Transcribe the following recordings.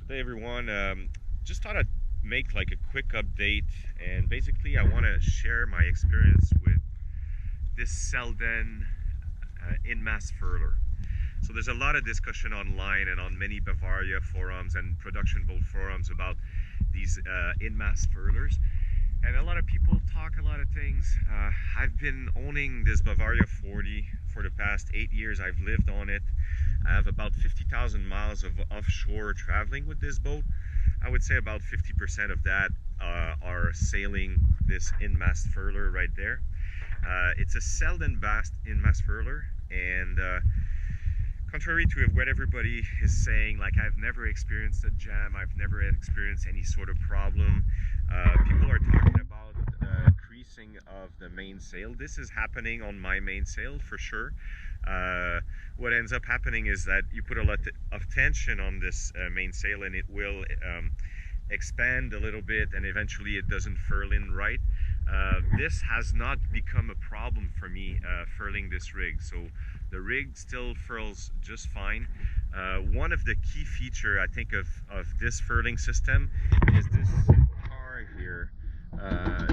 Hey everyone, just thought I'd make like a quick update, and basically I want to share my experience with this Selden in-mast furler. So there's a lot of discussion online and on many Bavaria forums and production boat forums about these in-mast furlers, and a lot of people talk a lot of things. I've been owning this Bavaria 40 for the past 8 years. I've lived on it. I have about 50,000 miles of offshore traveling with this boat. I would say about 50% of that are sailing this in-mast furler right there. It's a Selden in-mast furler, and contrary to what everybody is saying, like, I've never experienced a jam, I've never experienced any sort of problem. People are talking about creasing of the mainsail. This is happening on my mainsail for sure. What ends up happening is that you put a lot of tension on this mainsail, and it will expand a little bit, and eventually it doesn't furl in right. This has not become a problem for me furling this rig, so the rig still furls just fine. One of the key feature I think of this furling system is this car here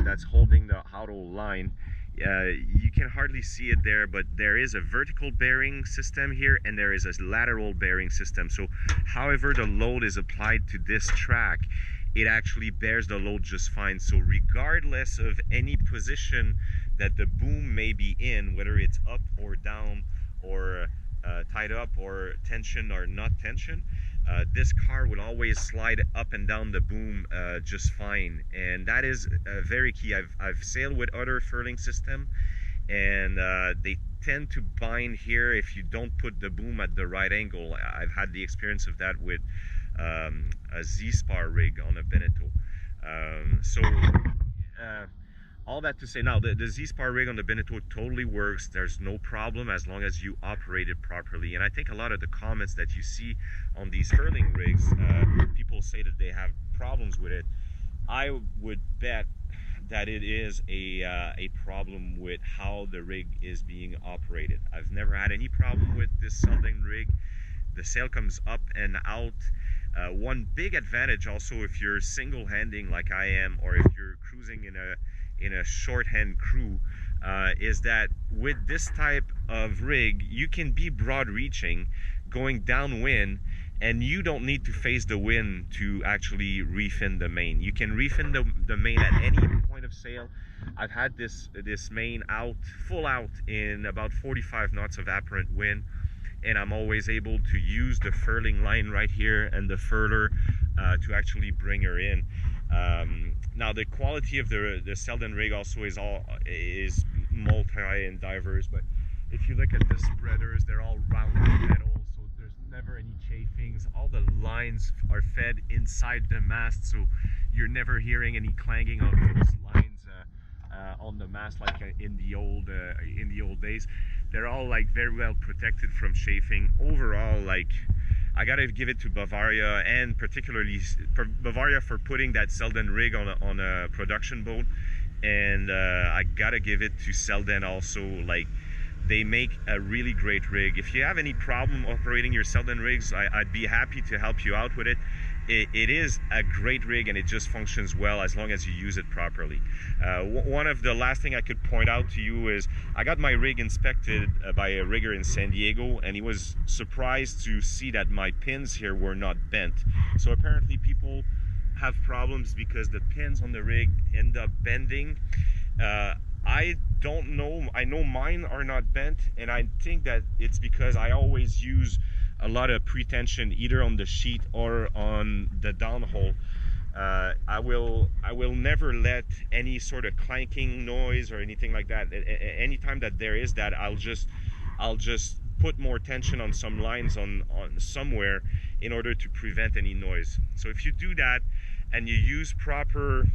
that's holding the auto line. You can hardly see it there, but there is a vertical bearing system here and there is a lateral bearing system. So however the load is applied to this track, it actually bears the load just fine. So regardless of any position that the boom may be in, whether it's up or down or tied up or tension or not tension, this car will always slide up and down the boom just fine, and that is very key. I've sailed with other furling system, and they tend to bind here if you don't put the boom at the right angle. I've had the experience of that with a Z-spar rig on a Beneteau. All that to say, now the Z-spar rig on the Beneteau totally works. There's no problem as long as you operate it properly. And I think a lot of the comments that you see on these furling rigs, people say that they have problems with it. I would bet that it is a problem with how the rig is being operated. I've never had any problem with this Selden rig. The sail comes up and out. One big advantage also, if you're single-handing like I am, or if you're cruising in a shorthand crew, is that with this type of rig you can be broad reaching going downwind, and you don't need to face the wind to actually refin the main. You can refin the main at any point of sail. I've had this main out full out in about 45 knots of apparent wind, and I'm always able to use the furling line right here and the furler to actually bring her in. Now the quality of the Selden rig also is multi and diverse, but if you look at the spreaders, they're all rounded metal, so there's never any chafings. All the lines are fed inside the mast, so you're never hearing any clanging of those lines on the mast like in the old days. They're all like very well protected from chafing. Overall, like, I gotta give it to Bavaria, and particularly Bavaria, for putting that Selden rig on a production boat, and I gotta give it to Selden also. Like, they make a really great rig. If you have any problem operating your Selden rigs, I'd be happy to help you out with it. It is a great rig, and it just functions well as long as you use it properly. One of the last thing I could point out to you is I got my rig inspected by a rigger in San Diego, and he was surprised to see that my pins here were not bent. So apparently people have problems because the pins on the rig end up bending. I don't know. I know mine are not bent, and I think that it's because I always use a lot of pre-tension either on the sheet or on the downhole. I will never let any sort of clanking noise or anything like that. Anytime that there is that, I'll just put more tension on some lines on somewhere in order to prevent any noise. So if you do that and you use proper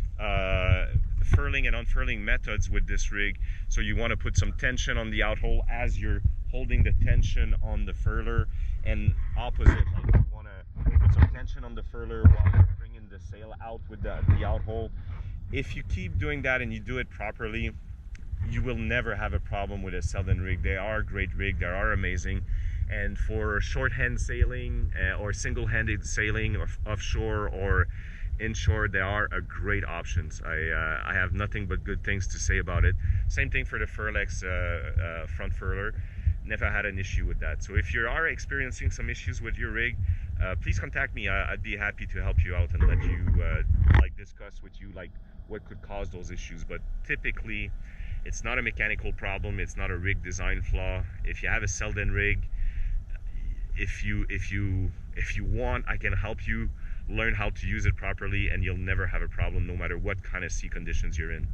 furling and unfurling methods with this rig, so you want to put some tension on the outhole as you're holding the tension on the furler, and opposite, like you want to put some tension on the furler while you're bringing the sail out with the outhole. If you keep doing that and you do it properly, you will never have a problem with a Selden rig. They are a great rig, they are amazing, And for shorthand sailing or single-handed sailing or offshore or inshore, they are a great options. I have nothing but good things to say about it. Same thing for the Furlex front furler. Never had an issue with that. So if you are experiencing some issues with your rig, please contact me. I'd be happy to help you out and let you like discuss with you like what could cause those issues. But typically it's not a mechanical problem, it's not a rig design flaw. If you have a Selden rig, if you want, I can help you learn how to use it properly, and you'll never have a problem no matter what kind of sea conditions you're in.